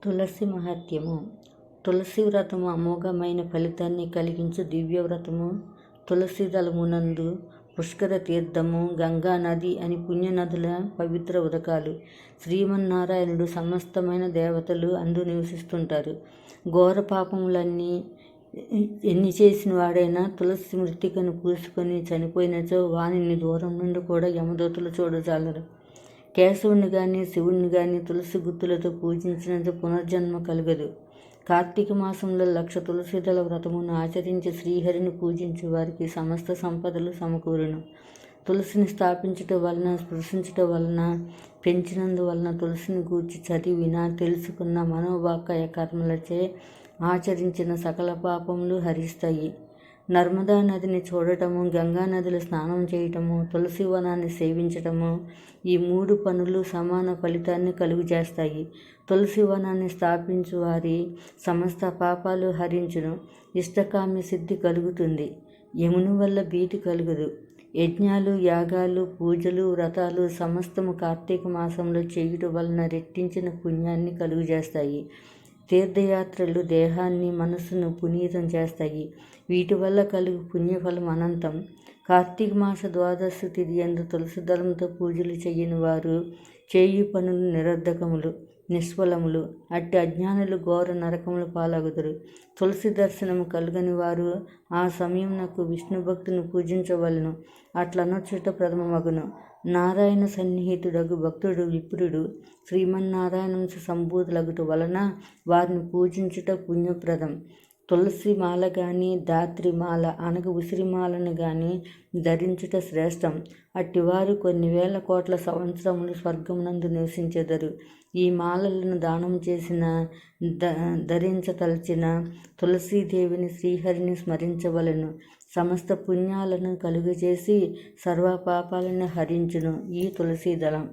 తులసి మహత్యము. తులసి వ్రతము అమోఘమైన ఫలితాన్ని కలిగించు దివ్య వ్రతము. తులసి దళమునందు పుష్కర తీర్థము, గంగా నది అని పుణ్యనదుల పవిత్ర ఉదకాలు. శ్రీమన్నారాయణుడు సమస్తమైన దేవతలు అందు నివసిస్తుంటారు. ఘోర పాపములన్నీ ఎన్ని చేసిన వాడైనా తులసి మృత్తికను పూసుకొని చనిపోయినచో వానిని దూరం నుండి కూడా యమదూతలు చూడజాలరు. కేశవుని గాని శివుని గాని తులసి గుత్తులతో పూజించినంత పునర్జన్మ కలగదు. కార్తీక మాసంలో 1,00,000 తులసీదళ వ్రతమును ఆచరించి శ్రీహరిని పూజించే వారికి సమస్త సంపదలు సమకూరును. తులసిని స్థాపించటం వలన, స్పృశించటం వలన, పెంచినందువలన, తులసిని గూర్చి చదివిన, తెలుసుకున్న మనోవాకాయ కర్మలచే ఆచరించిన సకల పాపములు హరిస్తాయి. నర్మదా నదిని చూడటము, గంగా నదిలో స్నానం చేయటము, తులసి వనాన్ని సేవించటము, ఈ 3 పనులు సమాన ఫలితాన్ని కలుగజేస్తాయి. తులసి వనాన్ని స్థాపించు వారి సమస్త పాపాలు హరించును. ఇష్టకామ్య సిద్ధి కలుగుతుంది. యముని వల్ల భీతి కలుగదు. యజ్ఞాలు, యాగాలు, పూజలు, వ్రతాలు సమస్తము కార్తీక మాసంలో చేయుట వలన రెట్టించిన పుణ్యాన్ని కలుగజేస్తాయి. తీర్థయాత్రలు దేహాన్ని, మనస్సును పునీతం చేస్తాయి. వీటి వల్ల కలుగు పుణ్యఫలం అనంతం. కార్తీక మాస ద్వాదశి తిథి యందు తులసి దళంతో పూజలు చేయని వారు చేయు పనులు నిరర్ధకములు, నిష్ఫలములు. అట్టి అజ్ఞానులు ఘోర నరకములు పాలగుదురు. తులసి దర్శనము కలుగని వారు ఆ సమయమునకు విష్ణు భక్తుని పూజించవలను. అట్లనొచ్చుట ప్రథమమగును. నారాయణ సన్నిహితుడగు భక్తుడు విప్రుడు శ్రీమన్నారాయణంశ సంభూతులగుట వలన వారిని పూజించుట పుణ్యప్రదం. తులసి మాల గాని, ధాత్రి మాల అనగా ఉసిరిమాలను గాని ధరించుట శ్రేష్టం. అట్టివారు కొన్ని వేల కోట్ల సంవత్సరములు స్వర్గమునందు నివసించెదరు. ఈ మాలలను దానం చేసిన, ధరించతలచిన తులసీదేవిని, శ్రీహరిని స్మరించవలెను. సమస్త పుణ్యాలను కలుగజేసి సర్వ పాపాలను హరించును ఈ తులసీదళం.